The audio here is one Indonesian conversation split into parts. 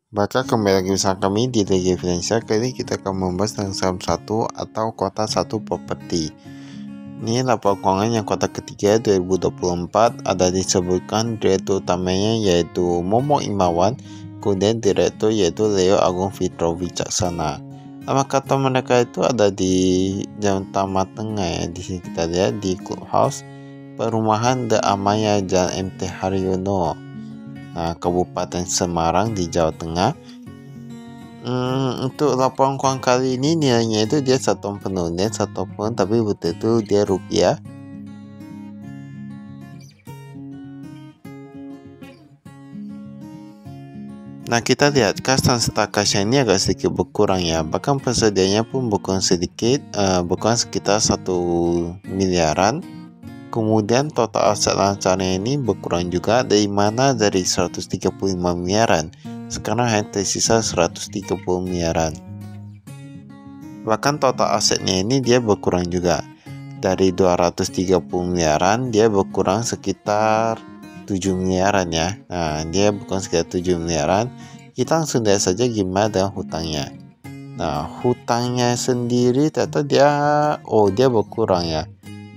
Baca kembali lagi bersama kami di Legi Finansial. Kali ini kita akan membahas tentang saham satu atau kuota satu properti. Ini laporan keuangan yang kuartal ketiga 2024. Ada disebutkan direktur utamanya yaitu Momo Imawan, kemudian direktur yaitu Leo Agung Fitro Wicaksana. Nama kata mereka itu ada di Jalan Taman Tengah ya. Di sini kita lihat di Clubhouse Perumahan The Amaya Jalan MT Haryono, Kabupaten Semarang di Jawa Tengah. Untuk laporan keuangan kali ini nilainya itu dia 1 tahun penuh, dan 1 tahun penuh tapi betul itu dia rupiah. Nah, kita lihat kas dan stok kasnya ini agak sedikit berkurang ya, bahkan persediaannya pun berkurang sedikit, berkurang sekitar 1 miliaran. Kemudian total aset lancarnya ini berkurang juga, dari mana dari 135 miliaran sekarang hanya tersisa 130 miliaran. Bahkan total asetnya ini dia berkurang juga, dari 230 miliaran dia berkurang sekitar 7 miliaran ya. Nah, dia berkurang sekitar 7 miliaran. Kita langsung lihat saja gimana dengan hutangnya. Nah, hutangnya sendiri ternyata dia berkurang ya.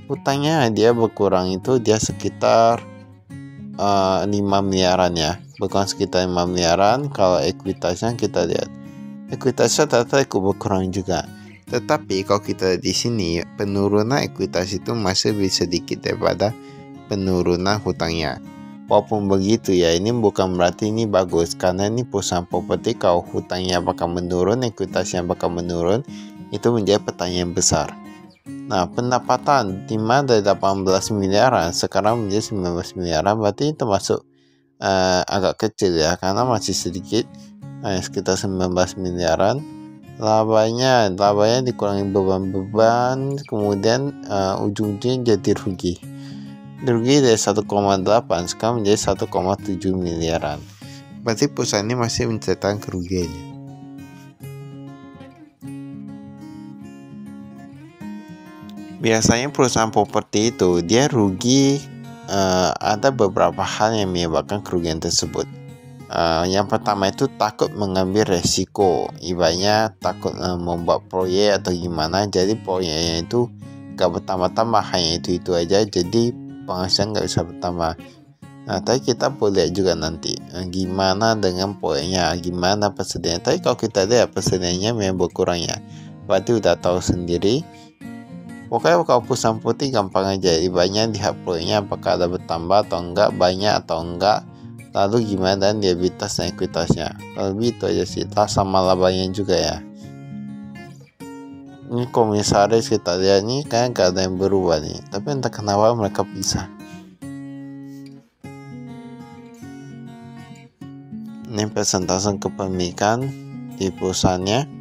Hutangnya dia berkurang itu dia sekitar 5 miliaran ya, berkurang sekitar 5 miliaran. Kalau ekuitasnya kita lihat, ekuitasnya ternyata ikut berkurang juga. Tetapi kalau kita di sini penurunan ekuitas itu masih lebih sedikit daripada penurunan hutangnya. Walaupun begitu ya, ini bukan berarti ini bagus, karena ini perusahaan properti kalau hutangnya bakal menurun, ekuitasnya bakal menurun, itu menjadi pertanyaan besar. Nah, pendapatan dari 18 miliaran sekarang menjadi 19 miliaran, berarti termasuk agak kecil ya, karena masih sedikit, sekitar 19 miliaran. Labanya dikurangi beban-beban, kemudian ujung-ujungnya jadi rugi dari 1,8 sekarang menjadi 1,7 miliaran. Berarti perusahaan ini masih mencetak kerugiannya. Biasanya perusahaan properti itu dia rugi, ada beberapa hal yang menyebabkan kerugian tersebut. Yang pertama itu takut mengambil resiko, ibaratnya takut membuat proyek atau gimana, jadi proyeknya itu gak bertambah-tambah, hanya itu aja, jadi penghasilan gak bisa bertambah. Nah, tapi kita boleh lihat juga nanti gimana dengan proyeknya, gimana persediaannya. Tapi kalau kita lihat persediaannya memang berkurang ya, berarti udah tahu sendiri. Pokoknya kalau perusahaan properti gampang aja, banyak lihat proyeknya apakah ada bertambah atau enggak, banyak atau enggak, lalu gimana dan liabilitas dan ekuitasnya. Kalau itu aja sih, sama labanya juga ya. Ini komisaris kita lihat nih kayak gak ada yang berubah nih, tapi entah kenapa mereka pisah. Ini persentase kepemilikan di perusahaannya.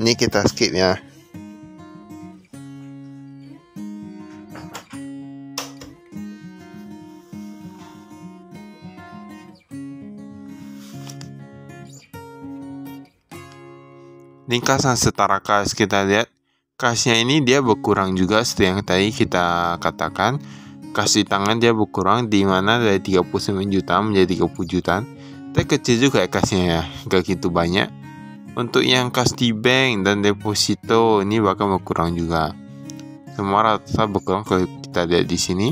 Ini kita skip ya. Ini kas dan setara kas, kita lihat kasnya ini dia berkurang juga seperti yang tadi kita katakan. Kas di tangan dia berkurang, di mana dari 39 juta menjadi 30 jutaan. Tapi kecil juga ya kasnya ya, gak gitu banyak. Untuk yang kas di bank dan deposito ini bakal berkurang juga. Semua rata berkurang kalau kita lihat di sini.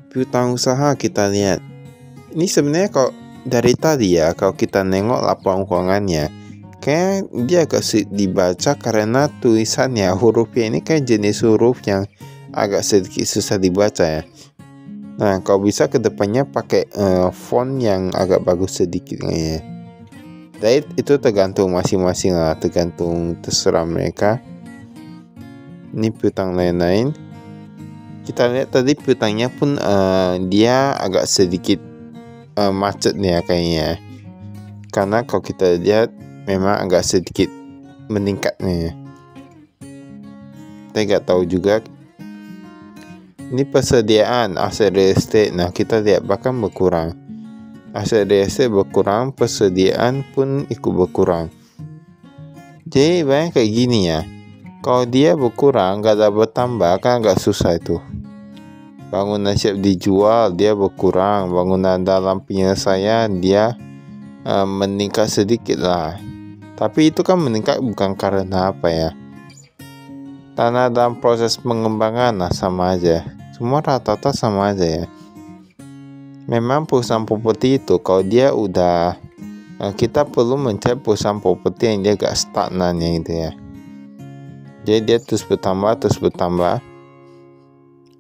Piutang usaha kita lihat. Ini sebenarnya kalau dari tadi ya, kalau kita nengok laporan keuangannya, kayak dia agak sulit dibaca karena tulisannya hurufnya ini kayak jenis huruf yang agak sedikit susah dibaca ya. Nah, kalau bisa kedepannya pakai font yang agak bagus sedikit ya. Tapi itu tergantung masing-masing lah, terserah mereka. Ini piutang lain-lain. Kita lihat tadi piutangnya pun dia agak sedikit macet nih ya kayaknya. karena kalau kita lihat memang agak sedikit meningkatnya. Kita nggak tahu juga ini persediaan aset real estate. Nah, kita lihat bahkan berkurang. Aset real estate berkurang, persediaan pun ikut berkurang. Jadi banyak kayak gini ya. Kalau dia berkurang, gak ada bertambah, kan agak susah itu. Bangunan siap dijual, dia berkurang. Bangunan dalam penyelesaian, dia meningkat sedikit lah. Tapi itu kan meningkat bukan karena apa ya. Tanah dalam proses pengembangan, nah sama aja. Semua rata-rata sama aja ya. Memang perusahaan properti itu kalau dia udah kita perlu mencari perusahaan properti yang dia gak stagnan ya gitu ya. Jadi dia terus bertambah.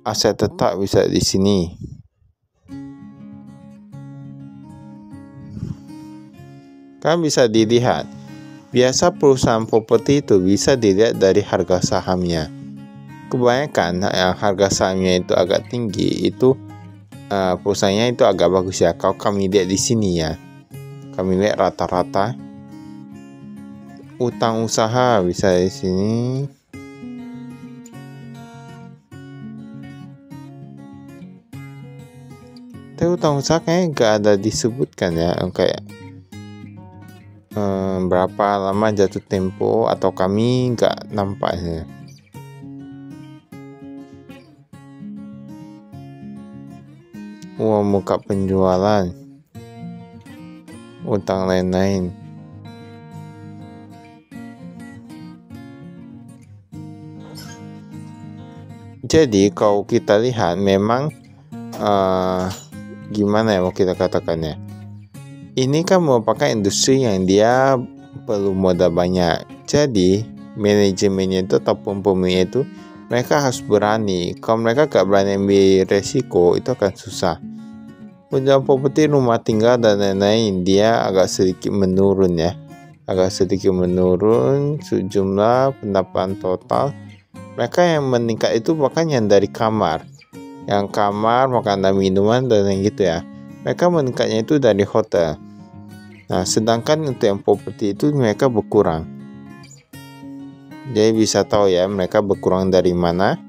Aset tetap bisa di sini. Kan bisa dilihat. Biasa perusahaan properti itu bisa dilihat dari harga sahamnya. Kebanyakan yang harga sahamnya itu agak tinggi itu perusahaannya itu agak bagus ya. Kalau kami lihat di sini ya, kami lihat rata-rata utang usaha bisa di sini. Tapi utang usaha kayaknya nggak ada disebutkan ya, kayak berapa lama jatuh tempo atau kami nggak nampaknya. Uang muka penjualan, utang lain-lain. Jadi kalau kita lihat memang gimana ya mau kita katakannya, ini kan merupakan industri yang dia perlu modal banyak. Jadi manajemennya itu ataupun pemiliknya itu mereka harus berani. Kalau mereka gak berani ambil resiko, itu akan susah. Penjualan properti rumah tinggal dan lain-lain dia agak sedikit menurun ya. Agak sedikit menurun sejumlah pendapatan total. Mereka yang meningkat itu bahkan yang dari kamar. Yang kamar, makanan, minuman dan yang gitu ya. Mereka meningkatnya itu dari hotel. Nah, sedangkan untuk yang properti itu mereka berkurang. Jadi bisa tahu ya mereka berkurang dari mana.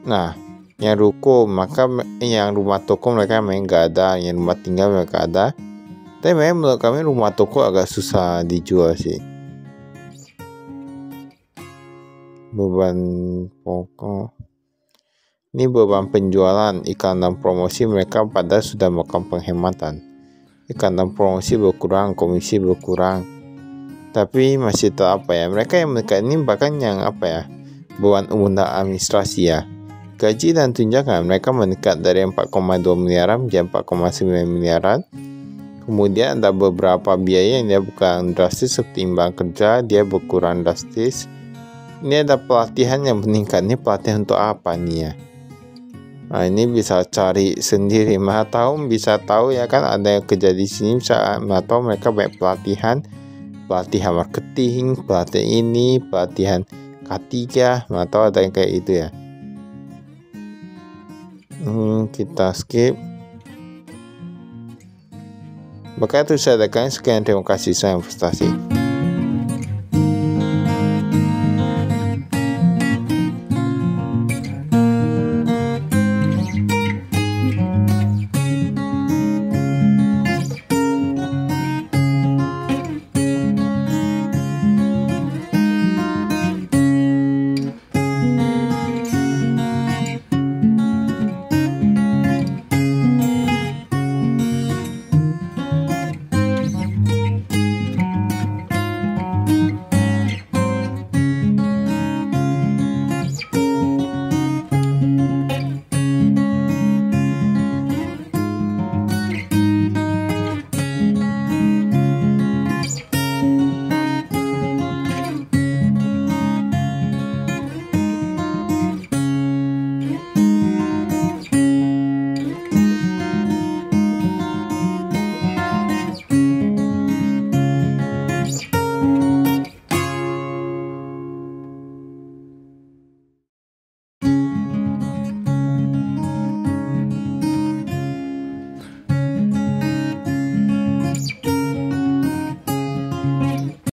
Nah, yang ruko, maka yang rumah toko mereka memang gak ada, yang rumah tinggal mereka ada. Tapi memang menurut kami rumah toko agak susah dijual sih. Beban pokok. Ini beban penjualan, iklan dan promosi mereka pada sudah melakukan penghematan. Iklan dan promosi berkurang, komisi berkurang. Tapi masih tetap apa ya, mereka yang mereka ini bahkan yang apa ya, beban umum dan administrasi ya. Gaji dan tunjangan mereka meningkat dari 4,2 miliaran menjadi 4,9 miliaran. Kemudian ada beberapa biaya yang dia bukan drastis seperti imbang kerja, dia berkurang drastis. Ini ada pelatihan yang meningkat, ini pelatihan untuk apa nih ya? Nah, ini bisa cari sendiri, maha tahu bisa tahu ya kan, ada yang kerja di sini bisa tahu mereka banyak pelatihan marketing, pelatihan ini, pelatihan K3, atau ada yang kayak itu ya. Kita skip. Maka itu saya adakan sekian, terima kasih, saya investasi.